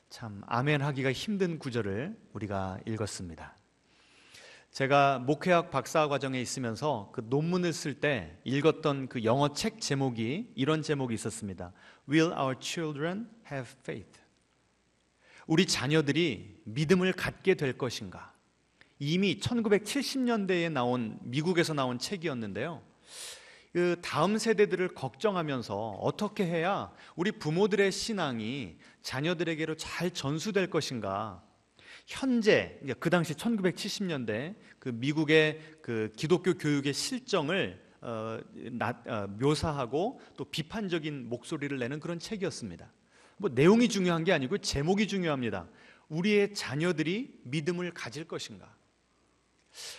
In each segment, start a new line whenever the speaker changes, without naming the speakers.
참 아멘하기가 힘든 구절을 우리가 읽었습니다. 제가 목회학 박사 과정에 있으면서 그 논문을 쓸 때 읽었던 그 영어 책 제목이 이런 제목이 있었습니다. Will our children have faith? 우리 자녀들이 믿음을 갖게 될 것인가? 이미 1970년대에 나온 미국에서 나온 책이었는데요. 그 다음 세대들을 걱정하면서 어떻게 해야 우리 부모들의 신앙이 자녀들에게로 잘 전수될 것인가? 현재 그 당시 1970년대 그 미국의 그 기독교 교육의 실정을 묘사하고 또 비판적인 목소리를 내는 그런 책이었습니다. 뭐 내용이 중요한 게 아니고 제목이 중요합니다. 우리의 자녀들이 믿음을 가질 것인가?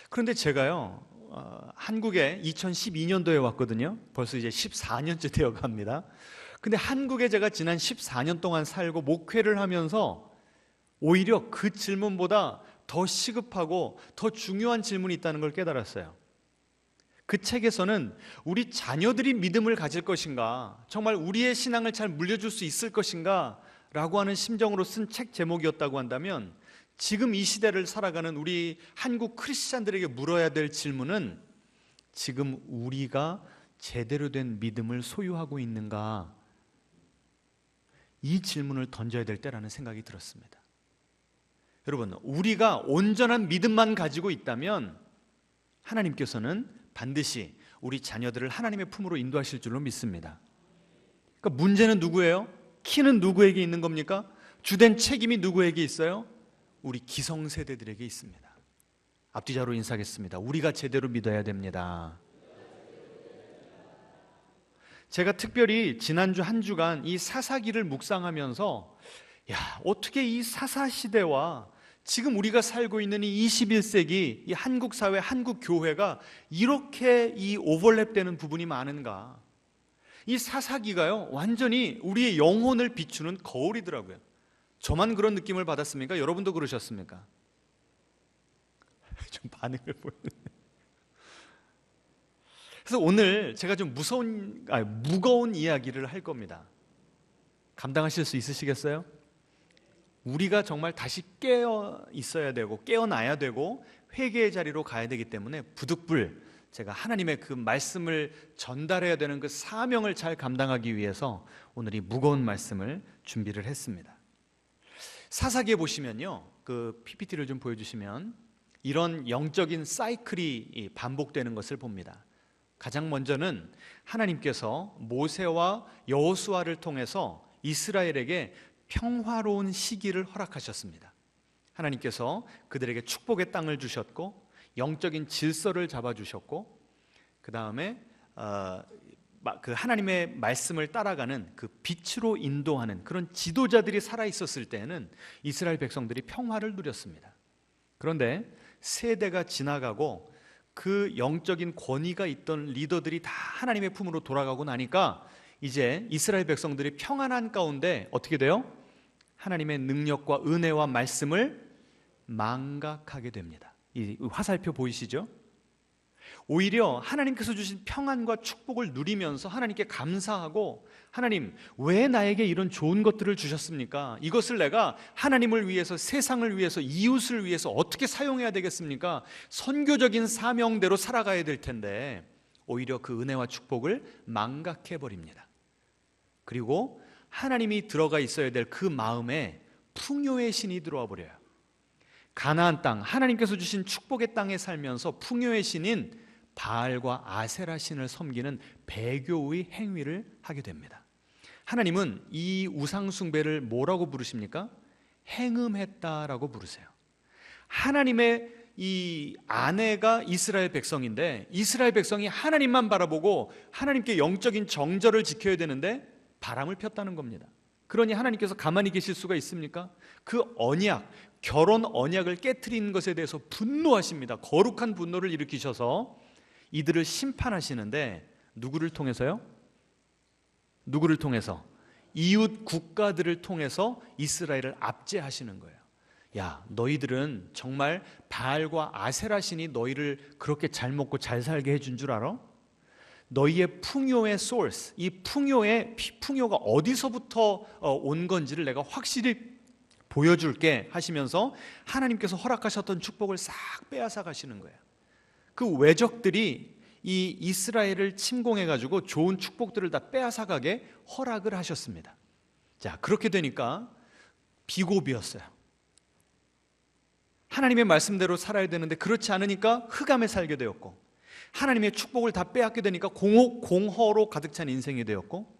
그런데 제가요, 한국에 2012년도에 왔거든요. 벌써 이제 14년째 되어 갑니다. 근데 한국에 제가 지난 14년 동안 살고 목회를 하면서 오히려 그 질문보다 더 시급하고 더 중요한 질문이 있다는 걸 깨달았어요. 그 책에서는 우리 자녀들이 믿음을 가질 것인가, 정말 우리의 신앙을 잘 물려줄 수 있을 것인가 라고 하는 심정으로 쓴 책 제목이었다고 한다면, 지금 이 시대를 살아가는 우리 한국 크리스찬들에게 물어야 될 질문은 지금 우리가 제대로 된 믿음을 소유하고 있는가, 이 질문을 던져야 될 때라는 생각이 들었습니다. 여러분, 우리가 온전한 믿음만 가지고 있다면 하나님께서는 반드시 우리 자녀들을 하나님의 품으로 인도하실 줄로 믿습니다. 그러니까 문제는 누구예요? 키는 누구에게 있는 겁니까? 주된 책임이 누구에게 있어요? 우리 기성세대들에게 있습니다. 앞뒤자로 인사하겠습니다. 우리가 제대로 믿어야 됩니다. 제가 특별히 지난주 한 주간 이 사사기를 묵상하면서 어떻게 이 사사시대와 지금 우리가 살고 있는 이 21세기 이 한국 사회, 한국 교회가 이렇게 이 오버랩되는 부분이 많은가? 이 사사기가요, 완전히 우리의 영혼을 비추는 거울이더라고요. 저만 그런 느낌을 받았습니까? 여러분도 그러셨습니까? 좀 반응을 보이는데. 그래서 오늘 제가 좀 무거운 이야기를 할 겁니다. 감당하실 수 있으시겠어요? 우리가 정말 다시 깨어 있어야 되고 깨어나야 되고 회개의 자리로 가야 되기 때문에 부득불 제가 하나님의 그 말씀을 전달해야 되는 그 사명을 잘 감당하기 위해서 오늘 이 무거운 말씀을 준비를 했습니다. 사사기에 보시면요, 그 PPT를 좀 보여주시면 이런 영적인 사이클이 반복되는 것을 봅니다. 가장 먼저는 하나님께서 모세와 여호수아를 통해서 이스라엘에게 평화로운 시기를 허락하셨습니다. 하나님께서 그들에게 축복의 땅을 주셨고 영적인 질서를 잡아주셨고, 그 다음에 그 하나님의 말씀을 따라가는 그 빛으로 인도하는 그런 지도자들이 살아있었을 때에는 이스라엘 백성들이 평화를 누렸습니다. 그런데 세대가 지나가고 그 영적인 권위가 있던 리더들이 다 하나님의 품으로 돌아가고 나니까 이제 이스라엘 백성들이 평안한 가운데 어떻게 돼요? 하나님의 능력과 은혜와 말씀을 망각하게 됩니다. 이 화살표 보이시죠? 오히려 하나님께서 주신 평안과 축복을 누리면서 하나님께 감사하고, 하나님 왜 나에게 이런 좋은 것들을 주셨습니까? 이것을 내가 하나님을 위해서, 세상을 위해서, 이웃을 위해서 어떻게 사용해야 되겠습니까? 선교적인 사명대로 살아가야 될 텐데 오히려 그 은혜와 축복을 망각해버립니다. 그리고 하나님이 들어가 있어야 될 그 마음에 풍요의 신이 들어와 버려요. 가나안 땅, 하나님께서 주신 축복의 땅에 살면서 풍요의 신인 바알과 아세라 신을 섬기는 배교의 행위를 하게 됩니다. 하나님은 이 우상 숭배를 뭐라고 부르십니까? 행음했다라고 부르세요. 하나님의 이 아내가 이스라엘 백성인데 이스라엘 백성이 하나님만 바라보고 하나님께 영적인 정절을 지켜야 되는데 바람을 폈다는 겁니다. 그러니 하나님께서 가만히 계실 수가 있습니까? 그 언약, 결혼 언약을 깨트린 것에 대해서 분노하십니다. 거룩한 분노를 일으키셔서 이들을 심판하시는데 누구를 통해서요? 누구를 통해서? 이웃 국가들을 통해서 이스라엘을 압제하시는 거예요. 야, 너희들은 정말 바알과 아세라 신이 너희를 그렇게 잘 먹고 잘 살게 해준 줄 알아? 너희의 풍요의 소스, 이 풍요가 어디서부터 온 건지를 내가 확실히 보여줄게 하시면서 하나님께서 허락하셨던 축복을 싹 빼앗아 가시는 거예요. 그 외적들이 이 이스라엘을 침공해가지고 좋은 축복들을 다 빼앗아 가게 허락을 하셨습니다. 자, 그렇게 되니까 비고비였어요. 하나님의 말씀대로 살아야 되는데 그렇지 않으니까 흑암에 살게 되었고, 하나님의 축복을 다 빼앗게 되니까 공허로 가득 찬 인생이 되었고,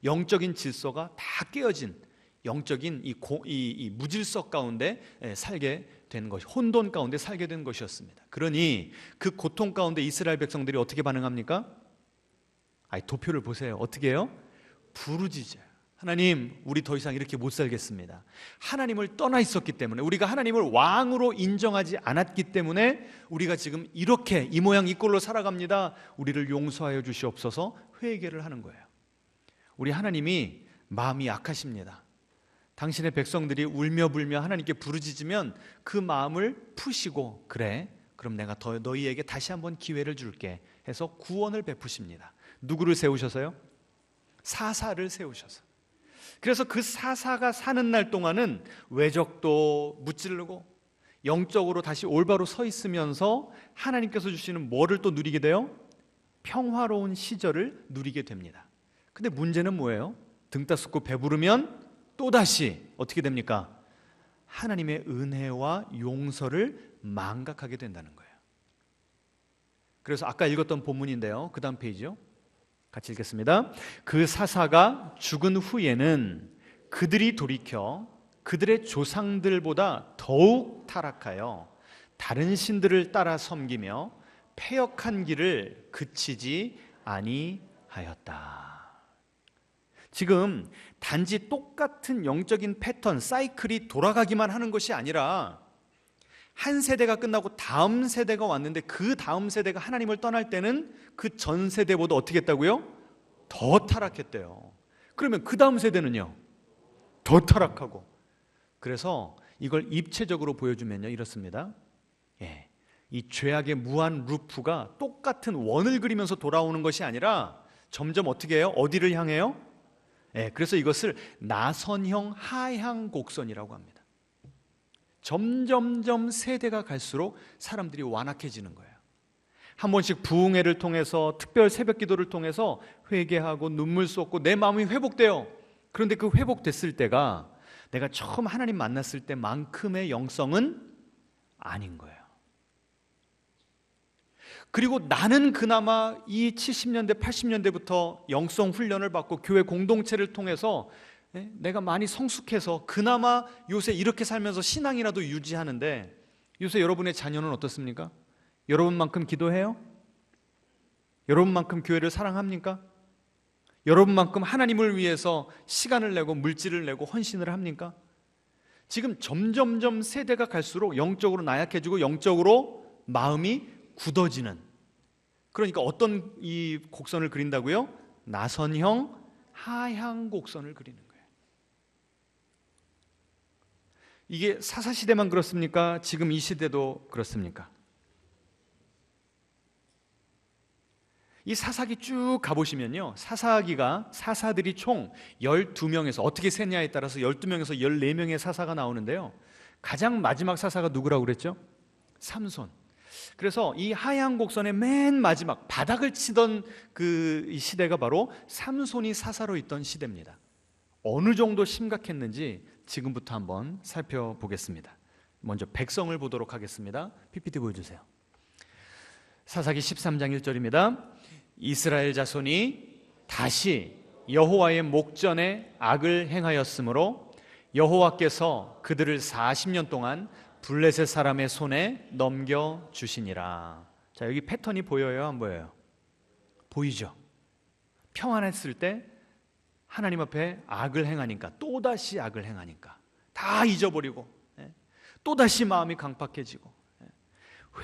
영적인 질서가 다 깨어진 영적인 이 무질서 가운데 살게 된 것이, 혼돈 가운데 살게 된 것이었습니다. 그러니 그 고통 가운데 이스라엘 백성들이 어떻게 반응합니까? 도표를 보세요. 어떻게 해요? 부르짖어요. 하나님, 우리 더 이상 이렇게 못 살겠습니다. 하나님을 떠나 있었기 때문에, 우리가 하나님을 왕으로 인정하지 않았기 때문에 우리가 지금 이렇게 이 모양 이 꼴로 살아갑니다. 우리를 용서하여 주시옵소서 회개를 하는 거예요. 우리 하나님이 마음이 약하십니다. 당신의 백성들이 울며 불며 하나님께 부르짖으면 그 마음을 푸시고, 그래, 그럼 내가 너희에게 다시 한번 기회를 줄게 해서 구원을 베푸십니다. 누구를 세우셔서요? 사사를 세우셔서. 그래서 그 사사가 사는 날 동안은 외적도 무찌르고 영적으로 다시 올바로 서 있으면서 하나님께서 주시는 뭐를 또 누리게 돼요? 평화로운 시절을 누리게 됩니다. 근데 문제는 뭐예요? 등 따숩고 배부르면 또다시 어떻게 됩니까? 하나님의 은혜와 용서를 망각하게 된다는 거예요. 그래서 아까 읽었던 본문인데요, 그 다음 페이지요, 같이 읽겠습니다. 그 사사가 죽은 후에는 그들이 돌이켜 그들의 조상들보다 더욱 타락하여 다른 신들을 따라 섬기며 패역한 길을 그치지 아니하였다. 지금 단지 똑같은 영적인 패턴, 사이클이 돌아가기만 하는 것이 아니라 한 세대가 끝나고 다음 세대가 왔는데 그 다음 세대가 하나님을 떠날 때는 그 전 세대보다 어떻게 했다고요? 더 타락했대요. 그러면 그 다음 세대는요? 더 타락하고. 그래서 이걸 입체적으로 보여주면요, 이렇습니다. 이 죄악의 무한 루프가 똑같은 원을 그리면서 돌아오는 것이 아니라 점점 어떻게 해요? 어디를 향해요? 그래서 이것을 나선형 하향 곡선이라고 합니다. 점점점 세대가 갈수록 사람들이 완악해지는 거예요. 한 번씩 부흥회를 통해서, 특별 새벽 기도를 통해서 회개하고 눈물 쏟고 내 마음이 회복돼요. 그런데 그 회복됐을 때가 내가 처음 하나님 만났을 때만큼의 영성은 아닌 거예요. 그리고 나는 그나마 이 70년대, 80년대부터 영성 훈련을 받고 교회 공동체를 통해서 내가 많이 성숙해서 그나마 요새 이렇게 살면서 신앙이라도 유지하는데, 요새 여러분의 자녀는 어떻습니까? 여러분만큼 기도해요? 여러분만큼 교회를 사랑합니까? 여러분만큼 하나님을 위해서 시간을 내고 물질을 내고 헌신을 합니까? 지금 점점점 세대가 갈수록 영적으로 나약해지고 영적으로 마음이 굳어지는, 그러니까 어떤 이 곡선을 그린다고요? 나선형 하향 곡선을 그리는 거예요. 이게 사사시대만 그렇습니까? 지금 이 시대도 그렇습니까? 이 사사기 쭉 가보시면요, 사사들이 총 12명에서 어떻게 세냐에 따라서 12명에서 14명의 사사가 나오는데요, 가장 마지막 사사가 누구라고 그랬죠? 삼손. 그래서 이 하향 곡선의 맨 마지막 바닥을 치던 그 시대가 바로 삼손이 사사로 있던 시대입니다. 어느 정도 심각했는지 지금부터 한번 살펴보겠습니다. 먼저 백성을 보도록 하겠습니다. PPT 보여주세요. 사사기 13장 1절입니다. 이스라엘 자손이 다시 여호와의 목전에 악을 행하였으므로 여호와께서 그들을 40년 동안 블레셋 사람의 손에 넘겨주시니라. 자, 여기 패턴이 보여요, 안 보여요? 보이죠? 평안했을 때 하나님 앞에 악을 행하니까, 또다시 악을 행하니까 다 잊어버리고 또다시 마음이 강팍해지고,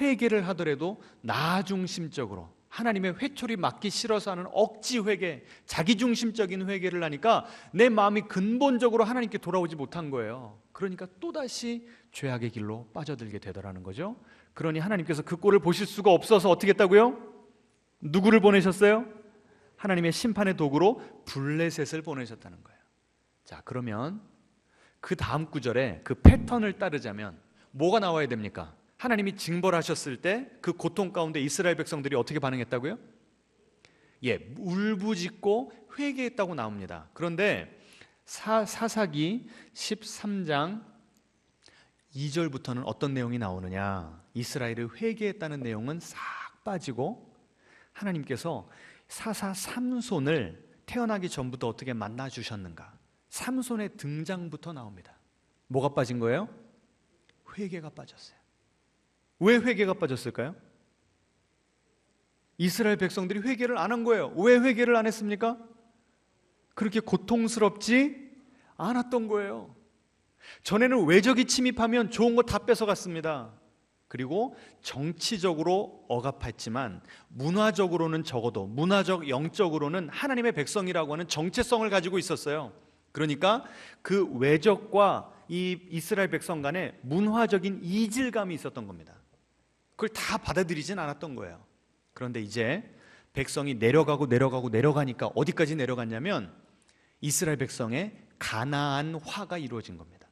회개를 하더라도 나 중심적으로 하나님의 회초리 맞기 싫어서 하는 억지 회개, 자기중심적인 회개를 하니까 내 마음이 근본적으로 하나님께 돌아오지 못한 거예요. 그러니까 또다시 죄악의 길로 빠져들게 되더라는 거죠. 그러니 하나님께서 그 꼴을 보실 수가 없어서 어떻게 했다고요? 누구를 보내셨어요? 하나님의 심판의 도구로 블레셋을 보내셨다는 거예요. 자, 그러면 그 다음 구절에 그 패턴을 따르자면 뭐가 나와야 됩니까? 하나님이 징벌하셨을 때 그 고통 가운데 이스라엘 백성들이 어떻게 반응했다고요? 울부짖고 회개했다고 나옵니다. 그런데 사사기 13장 2절부터는 어떤 내용이 나오느냐? 이스라엘이 회개했다는 내용은 싹 빠지고 하나님께서 사사 삼손을 태어나기 전부터 어떻게 만나 주셨는가? 삼손의 등장부터 나옵니다. 뭐가 빠진 거예요? 회개가 빠졌어요. 왜 회개가 빠졌을까요? 이스라엘 백성들이 회개를 안 한 거예요. 왜 회개를 안 했습니까? 그렇게 고통스럽지 않았던 거예요. 전에는 외적이 침입하면 좋은 거 다 뺏어갔습니다. 그리고 정치적으로 억압했지만 문화적으로는 적어도 문화적 영적으로는 하나님의 백성이라고 하는 정체성을 가지고 있었어요. 그러니까 그 외적과 이 이스라엘 백성 간에 문화적인 이질감이 있었던 겁니다. 그걸 다 받아들이진 않았던 거예요. 그런데 이제 백성이 내려가니까 어디까지 내려갔냐면 이스라엘 백성의 가나안화가 이루어진 겁니다.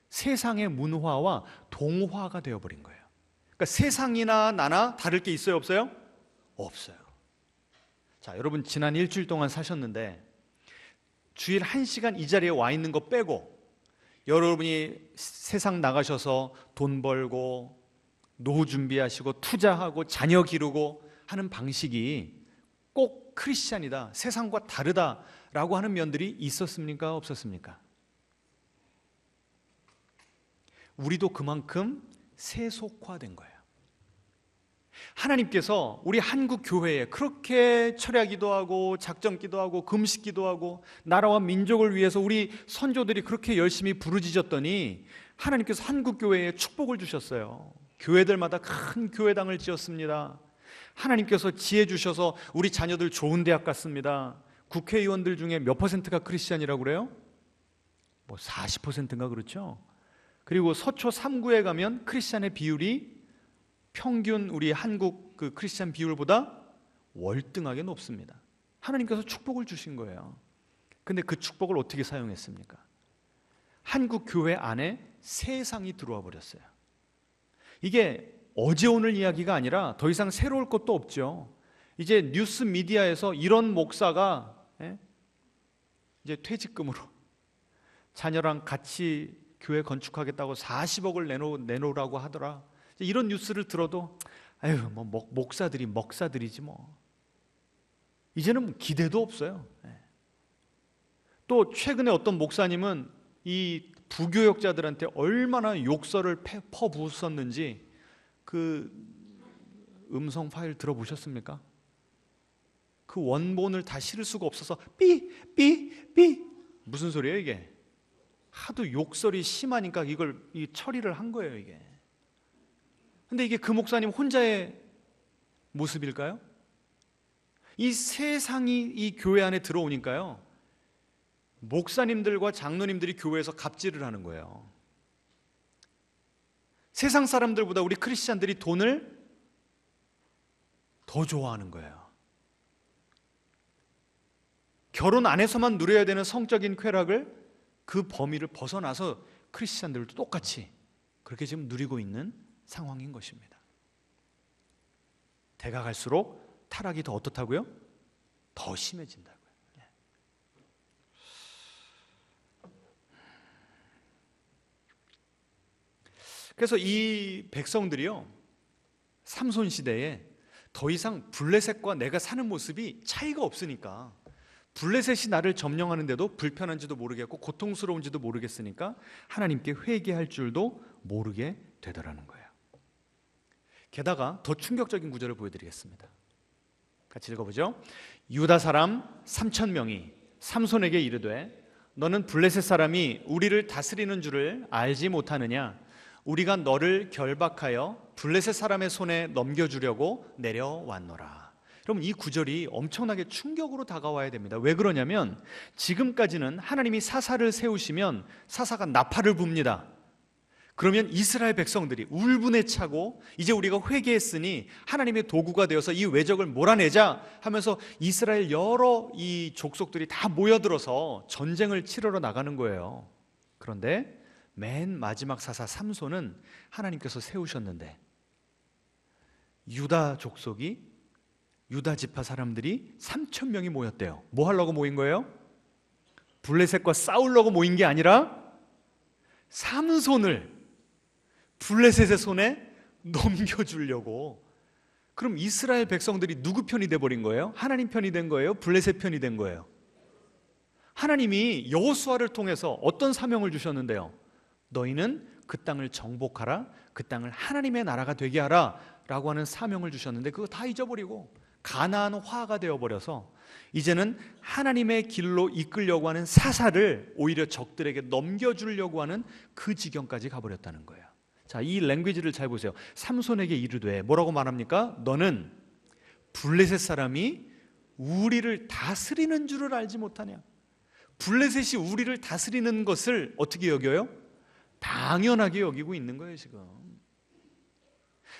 세상의 문화와 동화가 되어버린 거예요. 그러니까 세상이나 나나 다를 게 있어요, 없어요? 없어요. 자, 여러분 지난 일주일 동안 사셨는데 주일 1시간 이 자리에 와 있는 거 빼고 여러분이 세상 나가셔서 돈 벌고 노후 준비하시고 투자하고 자녀 기르고 하는 방식이 꼭 크리스찬이다, 세상과 다르다라고 하는 면들이 있었습니까? 없었습니까? 우리도 그만큼 세속화된 거예요. 하나님께서 우리 한국 교회에 그렇게 철야기도 하고 작정기도 하고 금식기도 하고 나라와 민족을 위해서 우리 선조들이 그렇게 열심히 부르짖었더니 하나님께서 한국 교회에 축복을 주셨어요. 교회들마다 큰 교회당을 지었습니다. 하나님께서 지혜 주셔서 우리 자녀들 좋은 대학 갔습니다. 국회의원들 중에 몇 퍼센트가 크리스찬이라고 그래요? 뭐 40%인가 그렇죠? 그리고 서초 3구에 가면 크리스찬의 비율이 평균 우리 한국 그 크리스찬 비율보다 월등하게 높습니다. 하나님께서 축복을 주신 거예요. 근데 그 축복을 어떻게 사용했습니까? 한국 교회 안에 세상이 들어와 버렸어요. 이게 어제 오늘 이야기가 아니라 더 이상 새로울 것도 없죠. 이제 뉴스 미디어에서 이런 목사가 이제 퇴직금으로 자녀랑 같이 교회 건축하겠다고 40억을 내놓으라고 하더라. 이런 뉴스를 들어도 아유 뭐 목사들이 먹사들이지 뭐. 이제는 기대도 없어요. 또 최근에 어떤 목사님은 이 부교역자들한테 얼마나 욕설을 퍼부었었는지 그 음성 파일 들어보셨습니까? 그 원본을 다 실을 수가 없어서 삐 무슨 소리예요 이게? 하도 욕설이 심하니까 이걸 처리를 한 거예요 이게. 근데 이게 그 목사님 혼자의 모습일까요? 이 세상이 이 교회 안에 들어오니까요, 목사님들과 장로님들이 교회에서 갑질을 하는 거예요. 세상 사람들보다 우리 크리스찬들이 돈을 더 좋아하는 거예요. 결혼 안에서만 누려야 되는 성적인 쾌락을 그 범위를 벗어나서 크리스찬들도 똑같이 그렇게 지금 누리고 있는 상황인 것입니다. 대가 갈수록 타락이 더 어떻다고요? 더 심해진다고요. 그래서 이 백성들이요, 삼손 시대에 더 이상 블레셋과 내가 사는 모습이 차이가 없으니까, 블레셋이 나를 점령하는데도 불편한지도 모르겠고 고통스러운지도 모르겠으니까 하나님께 회개할 줄도 모르게 되더라는 거예요. 게다가 더 충격적인 구절을 보여드리겠습니다. 같이 읽어보죠. 유다 사람 3,000명이 삼손에게 이르되 너는 블레셋 사람이 우리를 다스리는 줄을 알지 못하느냐? 우리가 너를 결박하여 블레셋 사람의 손에 넘겨주려고 내려왔노라. 여러분, 이 구절이 엄청나게 충격으로 다가와야 됩니다. 왜 그러냐면 지금까지는 하나님이 사사를 세우시면 사사가 나팔을 붑니다. 그러면 이스라엘 백성들이 울분에 차고 이제 우리가 회개했으니 하나님의 도구가 되어서 이 외적을 몰아내자 하면서 이스라엘 여러 이 족속들이 다 모여들어서 전쟁을 치르러 나가는 거예요. 그런데 맨 마지막 사사 삼손은 하나님께서 세우셨는데 유다 족속이 유다 지파 사람들이 3,000명이 모였대요. 뭐 하려고 모인 거예요? 블레셋과 싸우려고 모인 게 아니라 삼손을 블레셋의 손에 넘겨주려고. 그럼 이스라엘 백성들이 누구 편이 돼버린 거예요? 하나님 편이 된 거예요? 블레셋 편이 된 거예요? 하나님이 여호수아를 통해서 어떤 사명을 주셨는데요? 너희는 그 땅을 정복하라, 그 땅을 하나님의 나라가 되게 하라 라고 하는 사명을 주셨는데 그거 다 잊어버리고 가나안화가 되어버려서 이제는 하나님의 길로 이끌려고 하는 사사를 오히려 적들에게 넘겨주려고 하는 그 지경까지 가버렸다는 거예요. 자, 이 랭귀지를 잘 보세요. 삼손에게 이르되 뭐라고 말합니까? 너는 블레셋 사람이 우리를 다스리는 줄을 알지 못하냐? 블레셋이 우리를 다스리는 것을 어떻게 여겨요? 당연하게 여기고 있는 거예요. 지금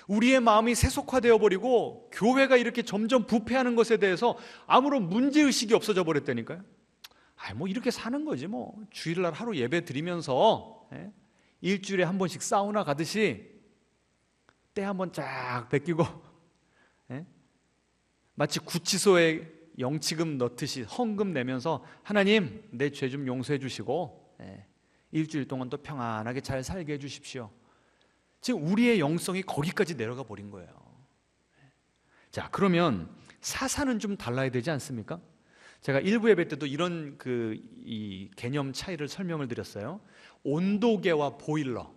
우리의 마음이 세속화되어 버리고 교회가 이렇게 점점 부패하는 것에 대해서 아무런 문제의식이 없어져 버렸다니까요. 뭐 이렇게 사는 거지 뭐. 주일날 하루 예배 드리면서 일주일에 한 번씩 사우나 가듯이 때 한 번 쫙 베끼고 마치 구치소에 영치금 넣듯이 헌금 내면서 하나님 내 죄 좀 용서해 주시고 일주일 동안 또 평안하게 잘 살게 해 주십시오. 지금 우리의 영성이 거기까지 내려가 버린 거예요. 자, 그러면 사사는 좀 달라야 되지 않습니까? 제가 일부 예배 때도 이런 이 개념 차이를 설명을 드렸어요. 온도계와 보일러.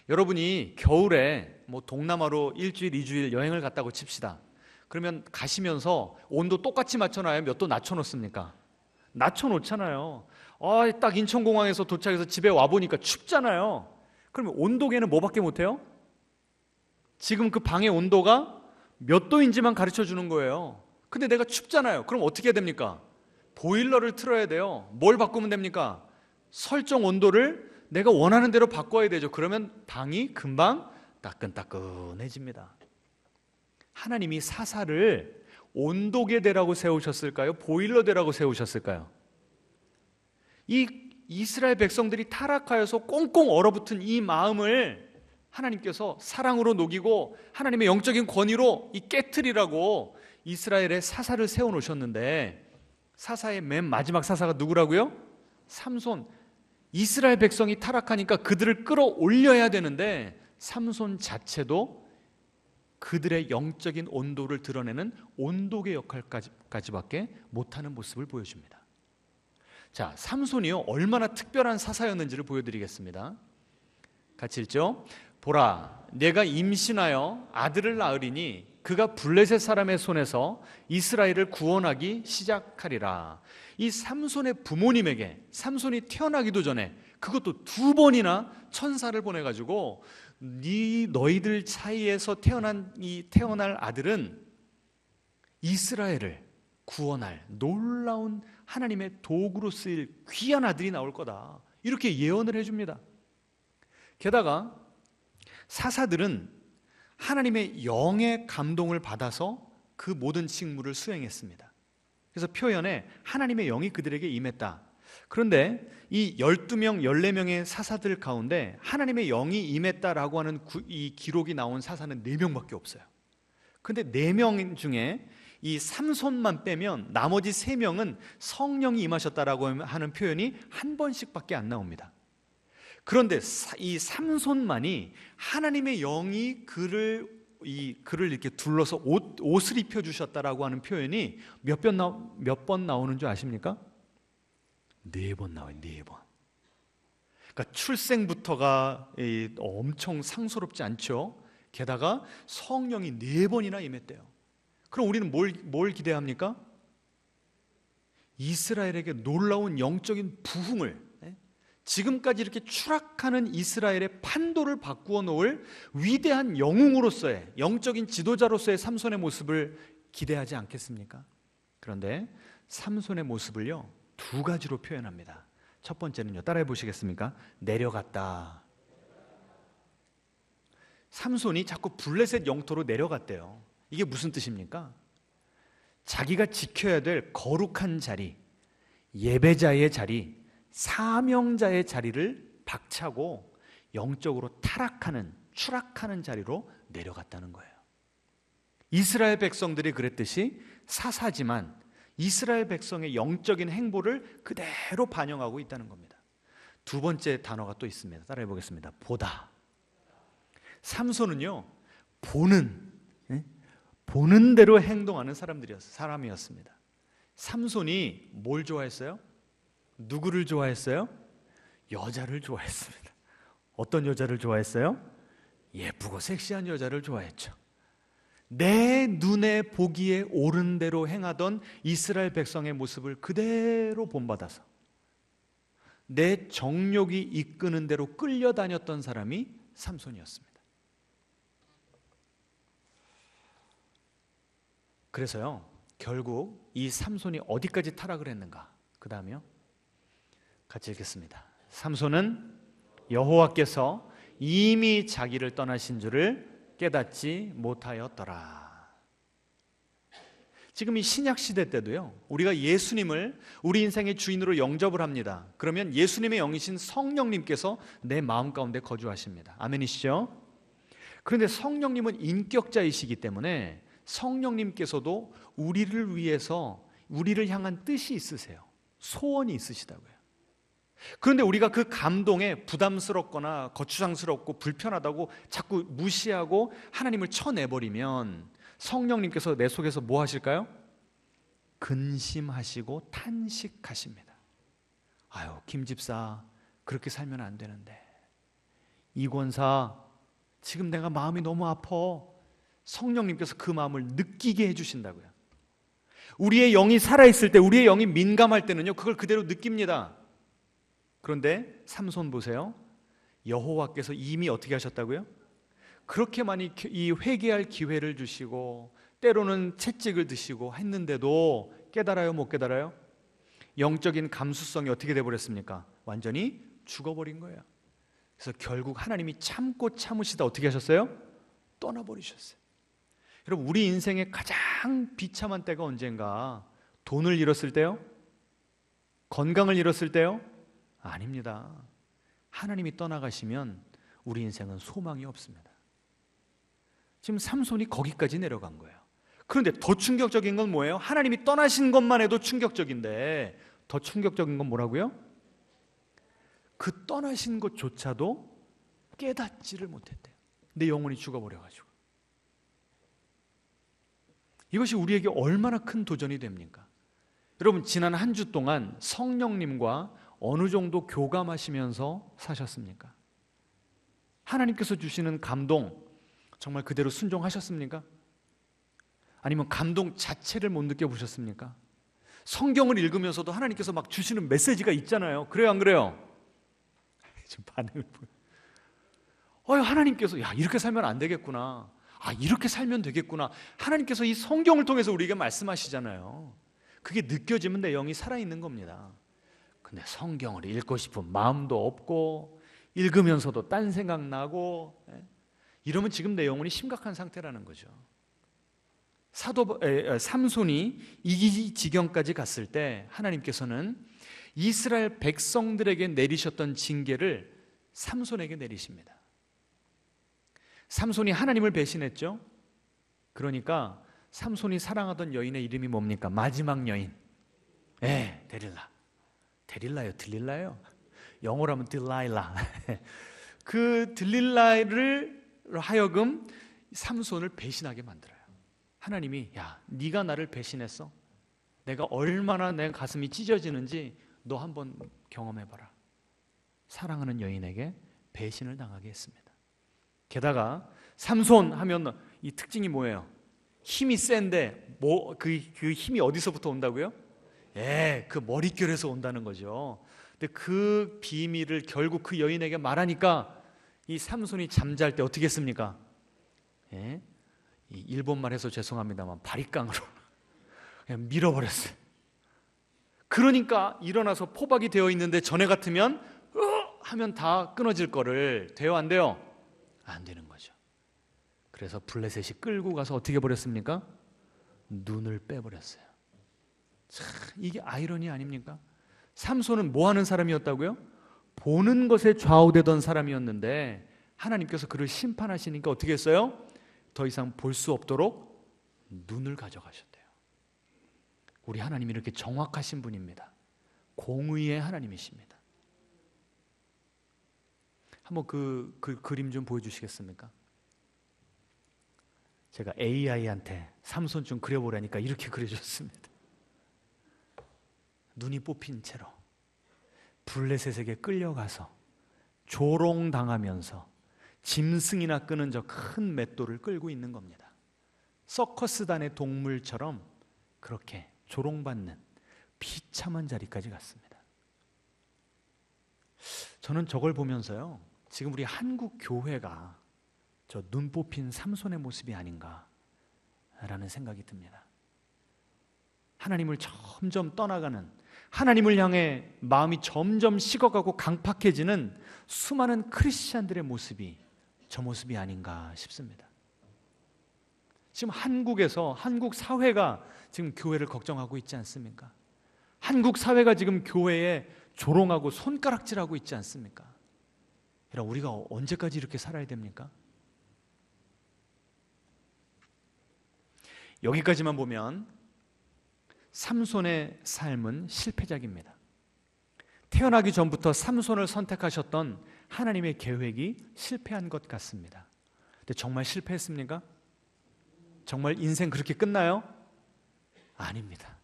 여러분이 겨울에 뭐 동남아로 일주일, 2주일 여행을 갔다고 칩시다. 그러면 가시면서 온도 똑같이 맞춰놔요? 몇 도 낮춰놓습니까? 낮춰놓잖아요. 딱 인천공항에서 도착해서 집에 와보니까 춥잖아요. 그러면 온도계는 뭐밖에 못해요? 지금 그 방의 온도가 몇 도인지만 가르쳐 주는 거예요. 근데 내가 춥잖아요. 그럼 어떻게 해야 됩니까? 보일러를 틀어야 돼요. 뭘 바꾸면 됩니까? 설정 온도를 내가 원하는 대로 바꿔야 되죠. 그러면 방이 금방 따끈따끈해집니다. 하나님이 사사를 온도계대라고 세우셨을까요? 보일러대라고 세우셨을까요? 이 이스라엘 백성들이 타락하여서 꽁꽁 얼어붙은 이 마음을 하나님께서 사랑으로 녹이고 하나님의 영적인 권위로 이 깨트리라고 이스라엘의 사사를 세워놓으셨는데 사사의 맨 마지막 사사가 누구라고요? 삼손. 이스라엘 백성이 타락하니까 그들을 끌어올려야 되는데 삼손 자체도 그들의 영적인 온도를 드러내는 온도계 역할까지밖에 못하는 모습을 보여줍니다. 자, 삼손이요 얼마나 특별한 사사였는지를 보여드리겠습니다. 같이 읽죠. 보라, 내가 임신하여 아들을 낳으리니 그가 블레셋 사람의 손에서 이스라엘을 구원하기 시작하리라. 이 삼손의 부모님에게 삼손이 태어나기도 전에 그것도 2번이나 천사를 보내가지고 너희들 사이에서 태어날 아들은 이스라엘을 구원할 놀라운 하나님의 도구로 쓰일 귀한 아들이 나올 거다. 이렇게 예언을 해줍니다. 게다가 사사들은 하나님의 영의 감동을 받아서 그 모든 직무를 수행했습니다. 그래서 표현에 하나님의 영이 그들에게 임했다. 그런데 이 12명, 14명의 사사들 가운데 하나님의 영이 임했다라고 하는 이 기록이 나온 사사는 4명밖에 없어요. 그런데 4명 중에 이 삼손만 빼면 나머지 3명은 성령이 임하셨다라고 하는 표현이 한 번씩밖에 안 나옵니다. 그런데 이 삼손만이 하나님의 영이 그를 이렇게 둘러서 옷을 입혀주셨다라고 하는 표현이 몇 번 나오는 줄 아십니까? 4번 나와요. 4번. 그러니까 출생부터가 엄청 상스럽지 않죠. 게다가 성령이 4번이나 임했대요. 그럼 우리는 뭘 기대합니까? 이스라엘에게 놀라운 영적인 부흥을, 지금까지 이렇게 추락하는 이스라엘의 판도를 바꾸어 놓을 위대한 영웅으로서의 영적인 지도자로서의 삼손의 모습을 기대하지 않겠습니까? 그런데 삼손의 모습을요 2가지로 표현합니다. 첫 번째는요, 따라해 보시겠습니까? 내려갔다. 삼손이 자꾸 블레셋 영토로 내려갔대요. 이게 무슨 뜻입니까? 자기가 지켜야 될 거룩한 자리, 예배자의 자리, 사명자의 자리를 박차고 영적으로 타락하는, 추락하는 자리로 내려갔다는 거예요. 이스라엘 백성들이 그랬듯이 사사지만 이스라엘 백성의 영적인 행보를 그대로 반영하고 있다는 겁니다. 두 번째 단어가 또 있습니다. 따라해 보겠습니다. 보다. 삼손은요, 보는 대로 행동하는 사람이었습니다. 삼손이 뭘 좋아했어요? 누구를 좋아했어요? 여자를 좋아했습니다. 어떤 여자를 좋아했어요? 예쁘고 섹시한 여자를 좋아했죠. 내 눈에 보기에 옳은 대로 행하던 이스라엘 백성의 모습을 그대로 본받아서 내 정욕이 이끄는 대로 끌려다녔던 사람이 삼손이었습니다. 그래서요, 결국 이 삼손이 어디까지 타락을 했는가? 그 다음에요, 같이 읽겠습니다. 삼손은 여호와께서 이미 자기를 떠나신 줄을 깨닫지 못하였더라. 지금 이 신약 시대 때도요, 우리가 예수님을 우리 인생의 주인으로 영접을 합니다. 그러면 예수님의 영이신 성령님께서 내 마음 가운데 거주하십니다. 아멘이시죠? 그런데 성령님은 인격자이시기 때문에 성령님께서도 우리를 위해서 우리를 향한 뜻이 있으세요. 소원이 있으시다고요. 그런데 우리가 그 감동에 부담스럽거나 거추장스럽고 불편하다고 자꾸 무시하고 하나님을 쳐내버리면 성령님께서 내 속에서 뭐 하실까요? 근심하시고 탄식하십니다. 아유, 김 집사 그렇게 살면 안 되는데, 이 권사 지금 내가 마음이 너무 아파. 성령님께서 그 마음을 느끼게 해주신다고요. 우리의 영이 살아있을 때, 우리의 영이 민감할 때는요, 그걸 그대로 느낍니다. 그런데 삼손 보세요. 여호와께서 이미 어떻게 하셨다고요? 그렇게 많이 이 회개할 기회를 주시고 때로는 채찍을 드시고 했는데도 깨달아요, 못 깨달아요? 영적인 감수성이 어떻게 돼버렸습니까? 완전히 죽어버린 거예요. 그래서 결국 하나님이 참고 참으시다 어떻게 하셨어요? 떠나버리셨어요. 여러분, 우리 인생의 가장 비참한 때가 언젠가? 돈을 잃었을 때요? 건강을 잃었을 때요? 아닙니다. 하나님이 떠나가시면 우리 인생은 소망이 없습니다. 지금 삼손이 거기까지 내려간 거예요. 그런데 더 충격적인 건 뭐예요? 하나님이 떠나신 것만 해도 충격적인데 더 충격적인 건 뭐라고요? 그 떠나신 것조차도 깨닫지를 못했대요. 내 영혼이 죽어버려가지고. 이것이 우리에게 얼마나 큰 도전이 됩니까? 여러분, 지난 한 주 동안 성령님과 어느 정도 교감하시면서 사셨습니까? 하나님께서 주시는 감동 정말 그대로 순종하셨습니까? 아니면 감동 자체를 못 느껴보셨습니까? 성경을 읽으면서도 하나님께서 막 주시는 메시지가 있잖아요. 그래요, 안 그래요? 지금 반응을 보여요. 하나님께서 야, 이렇게 살면 안 되겠구나. 아, 이렇게 살면 되겠구나. 하나님께서 이 성경을 통해서 우리에게 말씀하시잖아요. 그게 느껴지면 내 영이 살아있는 겁니다. 근데 성경을 읽고 싶은 마음도 없고 읽으면서도 딴 생각 나고 이러면 지금 내 영혼이 심각한 상태라는 거죠. 삼손이 이 지경까지 갔을 때 하나님께서는 이스라엘 백성들에게 내리셨던 징계를 삼손에게 내리십니다. 삼손이 하나님을 배신했죠. 그러니까 삼손이 사랑하던 여인의 이름이 뭡니까? 마지막 여인. 데릴라. 데릴라요, 들릴라요. 영어로 하면 딜라일라. 그 딜릴라를 하여금 삼손을 배신하게 만들어요. 하나님이 야, 네가 나를 배신했어? 내가 얼마나 내 가슴이 찢어지는지 너 한번 경험해봐라. 사랑하는 여인에게 배신을 당하게 했습니다. 게다가 삼손 하면 이 특징이 뭐예요? 힘이 센데 그 힘이 어디서부터 온다고요? 그 머릿결에서 온다는 거죠. 근데 그 비밀을 결국 그 여인에게 말하니까 이 삼손이 잠잘 때 어떻게 했습니까? 이 일본말 해서 죄송합니다만 바리깡으로 그냥 밀어버렸어요. 그러니까 일어나서 포박이 되어 있는데 전에 같으면 하면 다 끊어질 거를 돼요, 안 돼요? 안 되는 거죠. 그래서 블레셋이 끌고 가서 어떻게 버렸습니까? 눈을 빼버렸어요. 참, 이게 아이러니 아닙니까? 삼손은 뭐 하는 사람이었다고요? 보는 것에 좌우되던 사람이었는데 하나님께서 그를 심판하시니까 어떻게 했어요? 더 이상 볼 수 없도록 눈을 가져가셨대요. 우리 하나님이 이렇게 정확하신 분입니다. 공의의 하나님이십니다. 한번 그 그림 좀 보여주시겠습니까? 제가 AI한테 삼손 좀 그려보라니까 이렇게 그려줬습니다. 눈이 뽑힌 채로 블레셋에게 끌려가서 조롱당하면서 짐승이나 끄는 저 큰 맷돌을 끌고 있는 겁니다. 서커스단의 동물처럼 그렇게 조롱받는 비참한 자리까지 갔습니다. 저는 저걸 보면서요, 지금 우리 한국 교회가 저 눈 뽑힌 삼손의 모습이 아닌가라는 생각이 듭니다. 하나님을 점점 떠나가는, 하나님을 향해 마음이 점점 식어가고 강팍해지는 수많은 크리스찬들의 모습이 저 모습이 아닌가 싶습니다. 지금 한국에서, 한국 사회가 지금 교회를 걱정하고 있지 않습니까? 한국 사회가 지금 교회에 조롱하고 손가락질하고 있지 않습니까? 여러분, 우리가 언제까지 이렇게 살아야 됩니까? 여기까지만 보면 삼손의 삶은 실패작입니다. 태어나기 전부터 삼손을 선택하셨던 하나님의 계획이 실패한 것 같습니다. 근데 정말 실패했습니까? 정말 인생 그렇게 끝나요? 아닙니다.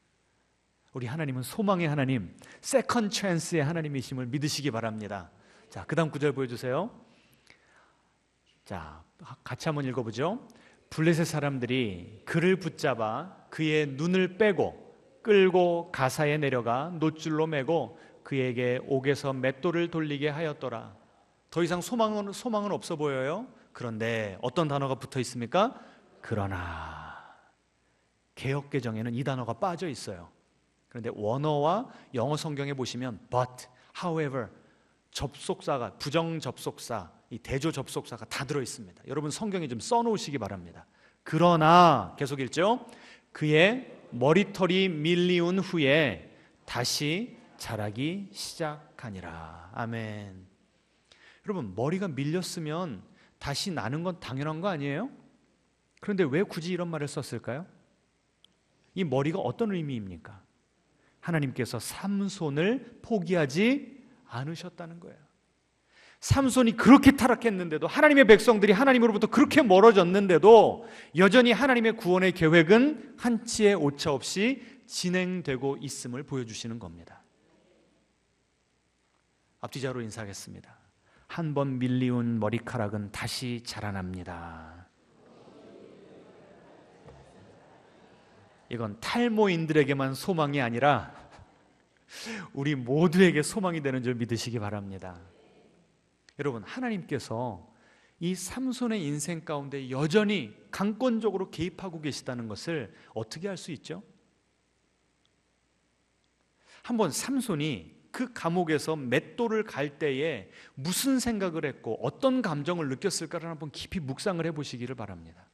우리 하나님은 소망의 하나님, 세컨 찬스의 하나님이심을 믿으시기 바랍니다. 자, 그 다음 구절 보여주세요. 자, 같이 한번 읽어보죠. 블레셋 사람들이 그를 붙잡아 그의 눈을 빼고 끌고 가사에 내려가 놋줄로 매고 그에게 옥에서 맷돌을 돌리게 하였더라. 더 이상 소망은 없어 보여요. 그런데 어떤 단어가 붙어 있습니까? 그러나. 개역개정에는 이 단어가 빠져 있어요. 그런데 원어와 영어 성경에 보시면 but, however, 접속사가, 부정 접속사, 이 대조 접속사가 다 들어있습니다. 여러분 성경에 좀 써놓으시기 바랍니다. 그러나 계속 읽죠. 그의 머리털이 밀리운 후에 다시 자라기 시작하니라. 아멘. 여러분, 머리가 밀렸으면 다시 나는 건 당연한 거 아니에요? 그런데 왜 굳이 이런 말을 썼을까요? 이 머리가 어떤 의미입니까? 하나님께서 삼손을 포기하지 않으셨다는 거예요. 삼손이 그렇게 타락했는데도, 하나님의 백성들이 하나님으로부터 그렇게 멀어졌는데도 여전히 하나님의 구원의 계획은 한치의 오차 없이 진행되고 있음을 보여주시는 겁니다. 앞뒤자로 인사하겠습니다. 한 번 밀리운 머리카락은 다시 자라납니다. 이건 탈모인들에게만 소망이 아니라 우리 모두에게 소망이 되는 줄 믿으시기 바랍니다. 여러분, 하나님께서 이 삼손의 인생 가운데 여전히 강권적으로 개입하고 계시다는 것을 어떻게 알 수 있죠? 한번 삼손이 그 감옥에서 맷돌을 갈 때에 무슨 생각을 했고 어떤 감정을 느꼈을까를 한번 깊이 묵상을 해보시기를 바랍니다.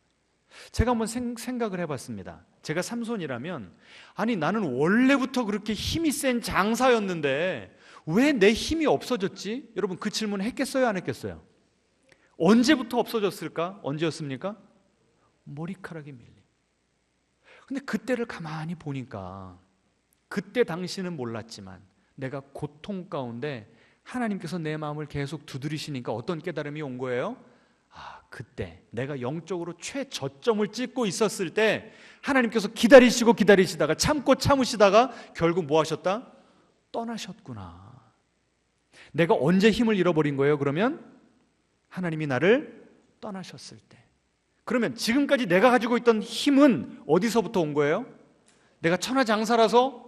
제가 한번 생각을 해봤습니다. 제가 삼손이라면, 아니 나는 원래부터 그렇게 힘이 센 장사였는데 왜 내 힘이 없어졌지? 여러분, 그 질문 했겠어요, 안 했겠어요? 언제부터 없어졌을까? 언제였습니까? 머리카락이 밀림. 근데 그때를 가만히 보니까, 그때 당시는 몰랐지만 내가 고통 가운데 하나님께서 내 마음을 계속 두드리시니까 어떤 깨달음이 온 거예요? 아, 그때 내가 영적으로 최저점을 찍고 있었을 때 하나님께서 기다리시다가 참으시다가 결국 뭐 하셨다? 떠나셨구나. 내가 언제 힘을 잃어버린 거예요? 그러면 하나님이 나를 떠나셨을 때. 그러면 지금까지 내가 가지고 있던 힘은 어디서부터 온 거예요? 내가 천하장사라서?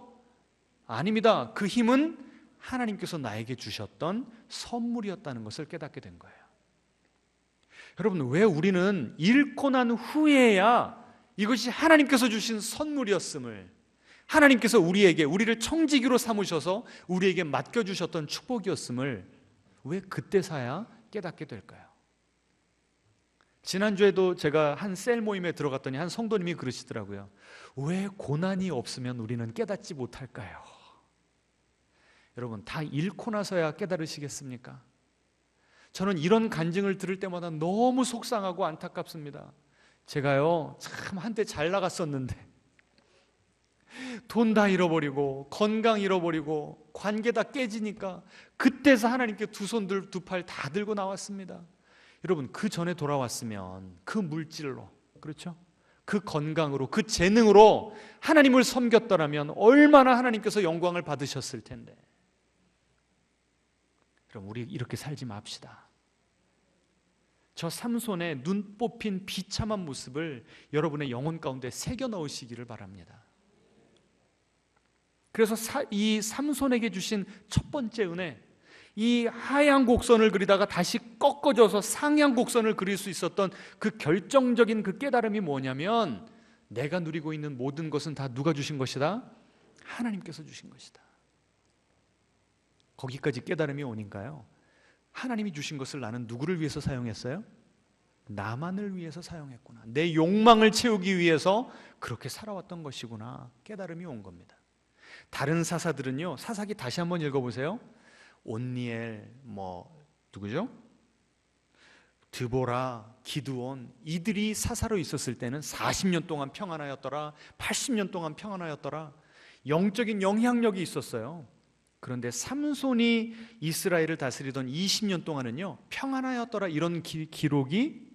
아닙니다. 그 힘은 하나님께서 나에게 주셨던 선물이었다는 것을 깨닫게 된 거예요. 여러분, 왜 우리는 잃고 난 후에야 이것이 하나님께서 주신 선물이었음을, 하나님께서 우리를 청지기로 삼으셔서 우리에게 맡겨주셨던 축복이었음을 왜 그때서야 깨닫게 될까요? 지난주에도 제가 한 셀 모임에 들어갔더니 한 성도님이 그러시더라고요. 왜 고난이 없으면 우리는 깨닫지 못할까요? 여러분, 다 잃고 나서야 깨달으시겠습니까? 저는 이런 간증을 들을 때마다 너무 속상하고 안타깝습니다. 제가요, 참 한때 잘 나갔었는데 돈 다 잃어버리고 건강 잃어버리고 관계 다 깨지니까 그때서 하나님께 두 손 두 팔 다 들고 나왔습니다. 여러분, 그 전에 돌아왔으면 그 물질로, 그렇죠? 그 건강으로, 그 재능으로 하나님을 섬겼더라면 얼마나 하나님께서 영광을 받으셨을 텐데. 그럼 우리 이렇게 살지 맙시다. 저 삼손의 눈 뽑힌 비참한 모습을 여러분의 영혼 가운데 새겨 넣으시기를 바랍니다. 그래서 이 삼손에게 주신 첫 번째 은혜, 이 하얀 곡선을 그리다가 다시 꺾어져서 상향 곡선을 그릴 수 있었던 그 결정적인 그 깨달음이 뭐냐면, 내가 누리고 있는 모든 것은 다 누가 주신 것이다? 하나님께서 주신 것이다. 거기까지 깨달음이 오니까요, 하나님이 주신 것을 나는 누구를 위해서 사용했어요? 나만을 위해서 사용했구나. 내 욕망을 채우기 위해서 그렇게 살아왔던 것이구나. 깨달음이 온 겁니다. 다른 사사들은요, 사사기 다시 한번 읽어보세요. 온니엘, 누구죠? 드보라, 기드온, 이들이 사사로 있었을 때는 40년 동안 평안하였더라, 80년 동안 평안하였더라. 영적인 영향력이 있었어요. 그런데 삼손이 이스라엘을 다스리던 20년 동안은요, 평안하였더라 이런 기록이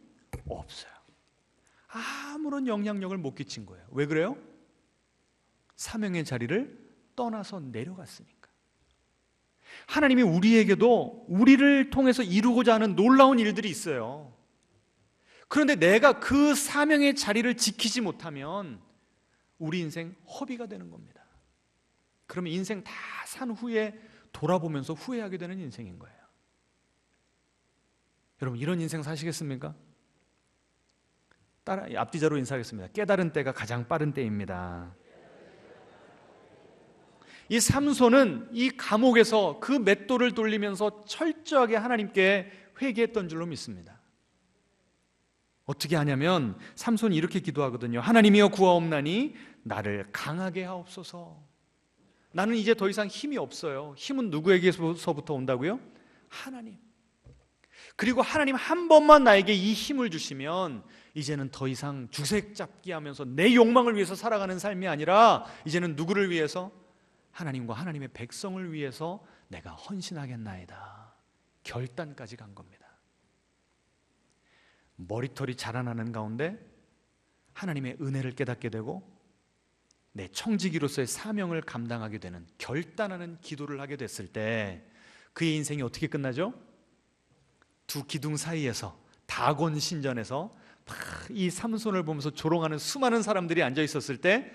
없어요. 아무런 영향력을 못 끼친 거예요. 왜 그래요? 사명의 자리를 떠나서 내려갔으니까. 하나님이 우리에게도 우리를 통해서 이루고자 하는 놀라운 일들이 있어요. 그런데 내가 그 사명의 자리를 지키지 못하면 우리 인생 허비가 되는 겁니다. 그러면 인생 다 산 후에 돌아보면서 후회하게 되는 인생인 거예요. 여러분, 이런 인생 사시겠습니까? 앞뒤자로 인사하겠습니다. 깨달은 때가 가장 빠른 때입니다. 이 삼손은 이 감옥에서 그 맷돌을 돌리면서 철저하게 하나님께 회개했던 줄로 믿습니다. 어떻게 하냐면 삼손이 이렇게 기도하거든요. 하나님이여 구하옵나니 나를 강하게 하옵소서. 나는 이제 더 이상 힘이 없어요. 힘은 누구에게서부터 온다고요? 하나님. 그리고 하나님 한 번만 나에게 이 힘을 주시면 이제는 더 이상 주색 잡기 하면서 내 욕망을 위해서 살아가는 삶이 아니라 이제는 누구를 위해서? 하나님과 하나님의 백성을 위해서 내가 헌신하겠나이다. 결단까지 간 겁니다. 머리털이 자라나는 가운데 하나님의 은혜를 깨닫게 되고 내 청지기로서의 사명을 감당하게 되는 결단하는 기도를 하게 됐을 때 그의 인생이 어떻게 끝나죠? 두 기둥 사이에서 다곤 신전에서 막 이 삼손을 보면서 조롱하는 수많은 사람들이 앉아 있었을 때,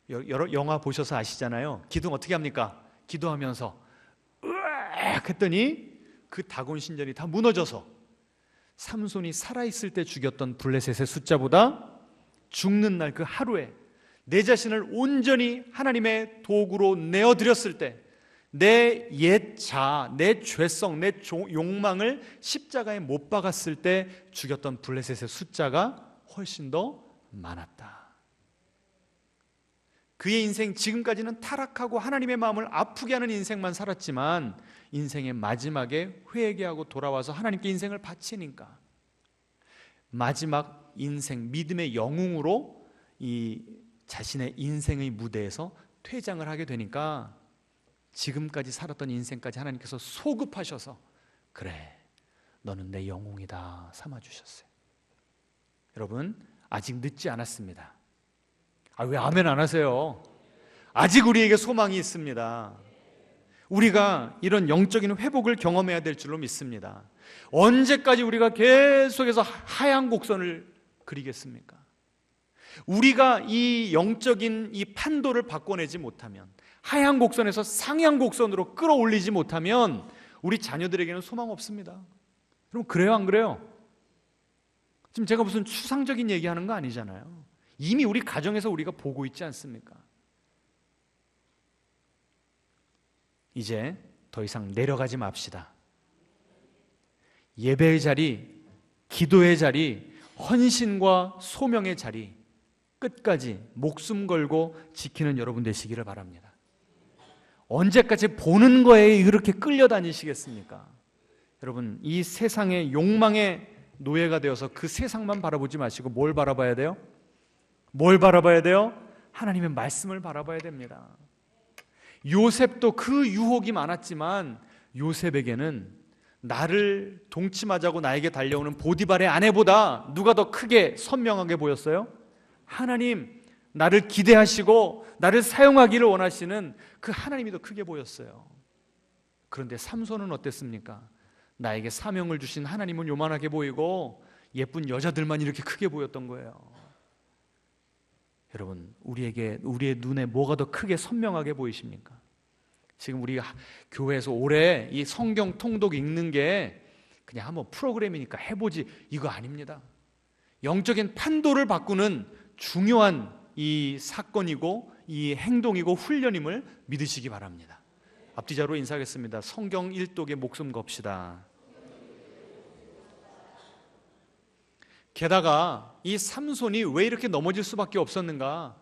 여러 영화 보셔서 아시잖아요. 기둥 어떻게 합니까? 기도하면서 으악 했더니 그 다곤 신전이 다 무너져서 삼손이 살아있을 때 죽였던 블레셋의 숫자보다 죽는 날 그 하루에 내 자신을 온전히 하나님의 도구로 내어드렸을 때, 내 옛 자아, 내 죄성, 내 욕망을 십자가에 못 박았을 때 죽였던 블레셋의 숫자가 훨씬 더 많았다. 그의 인생, 지금까지는 타락하고 하나님의 마음을 아프게 하는 인생만 살았지만 인생의 마지막에 회개하고 돌아와서 하나님께 인생을 바치니까 마지막 인생, 믿음의 영웅으로 이 자신의 인생의 무대에서 퇴장을 하게 되니까 지금까지 살았던 인생까지 하나님께서 소급하셔서 그래, 너는 내 영웅이다 삼아주셨어요. 여러분, 아직 늦지 않았습니다. 왜 아멘 안 하세요? 아직 우리에게 소망이 있습니다. 우리가 이런 영적인 회복을 경험해야 될 줄로 믿습니다. 언제까지 우리가 계속해서 하얀 곡선을 그리겠습니까? 우리가 이 영적인 이 판도를 바꿔내지 못하면, 하얀 곡선에서 상향 곡선으로 끌어올리지 못하면 우리 자녀들에게는 소망 없습니다. 그럼 그래요, 안 그래요? 지금 제가 무슨 추상적인 얘기하는 거 아니잖아요. 이미 우리 가정에서 우리가 보고 있지 않습니까? 이제 더 이상 내려가지 맙시다. 예배의 자리, 기도의 자리, 헌신과 소명의 자리 끝까지 목숨 걸고 지키는 여러분 되시기를 바랍니다. 언제까지 보는 거에 이렇게 끌려다니시겠습니까? 여러분, 이 세상의 욕망의 노예가 되어서 그 세상만 바라보지 마시고 뭘 바라봐야 돼요? 뭘 바라봐야 돼요? 하나님의 말씀을 바라봐야 됩니다. 요셉도 그 유혹이 많았지만 요셉에게는 나를 동침하자고 나에게 달려오는 보디발의 아내보다 누가 더 크게 선명하게 보였어요? 하나님, 나를 기대하시고 나를 사용하기를 원하시는 그 하나님이 더 크게 보였어요. 그런데 삼손은 어땠습니까? 나에게 사명을 주신 하나님은 요만하게 보이고 예쁜 여자들만 이렇게 크게 보였던 거예요. 여러분, 우리의 눈에 뭐가 더 크게 선명하게 보이십니까? 지금 우리 교회에서 올해 이 성경 통독 읽는 게 그냥 한번 프로그램이니까 해보지, 이거 아닙니다. 영적인 판도를 바꾸는 중요한 이 사건이고 이 행동이고 훈련임을 믿으시기 바랍니다. 앞뒤자로 인사하겠습니다. 성경 일독에 목숨 겁시다. 게다가 이 삼손이 왜 이렇게 넘어질 수밖에 없었는가?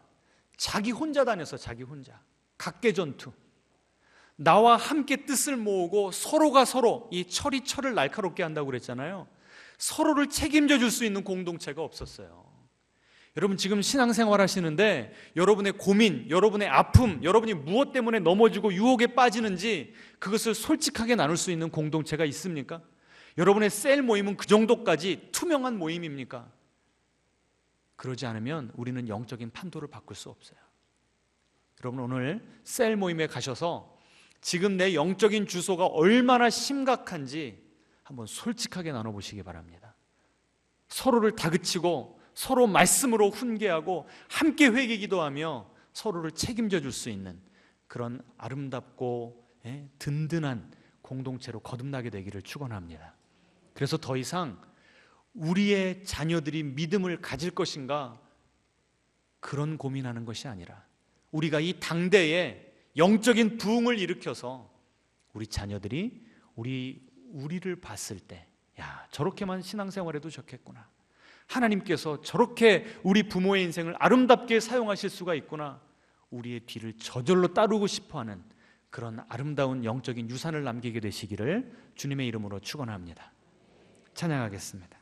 자기 혼자 다녔어. 자기 혼자. 각계전투. 나와 함께 뜻을 모으고 서로가 서로 이 철이 철을 날카롭게 한다고 그랬잖아요. 서로를 책임져 줄 수 있는 공동체가 없었어요. 여러분, 지금 신앙생활 하시는데 여러분의 고민, 여러분의 아픔, 여러분이 무엇 때문에 넘어지고 유혹에 빠지는지 그것을 솔직하게 나눌 수 있는 공동체가 있습니까? 여러분의 셀 모임은 그 정도까지 투명한 모임입니까? 그러지 않으면 우리는 영적인 판도를 바꿀 수 없어요. 여러분, 오늘 셀 모임에 가셔서 지금 내 영적인 주소가 얼마나 심각한지 한번 솔직하게 나눠보시기 바랍니다. 서로를 다그치고 서로 말씀으로 훈계하고 함께 회개 기도하며 서로를 책임져 줄 수 있는 그런 아름답고 든든한 공동체로 거듭나게 되기를 축원합니다. 그래서 더 이상 우리의 자녀들이 믿음을 가질 것인가 그런 고민하는 것이 아니라 우리가 이 당대에 영적인 부흥을 일으켜서 우리 자녀들이 우리를 봤을 때, 야, 저렇게만 신앙생활해도 좋겠구나, 하나님께서 저렇게 우리 부모의 인생을 아름답게 사용하실 수가 있구나, 우리의 뒤를 저절로 따르고 싶어하는 그런 아름다운 영적인 유산을 남기게 되시기를 주님의 이름으로 축원합니다. 찬양하겠습니다.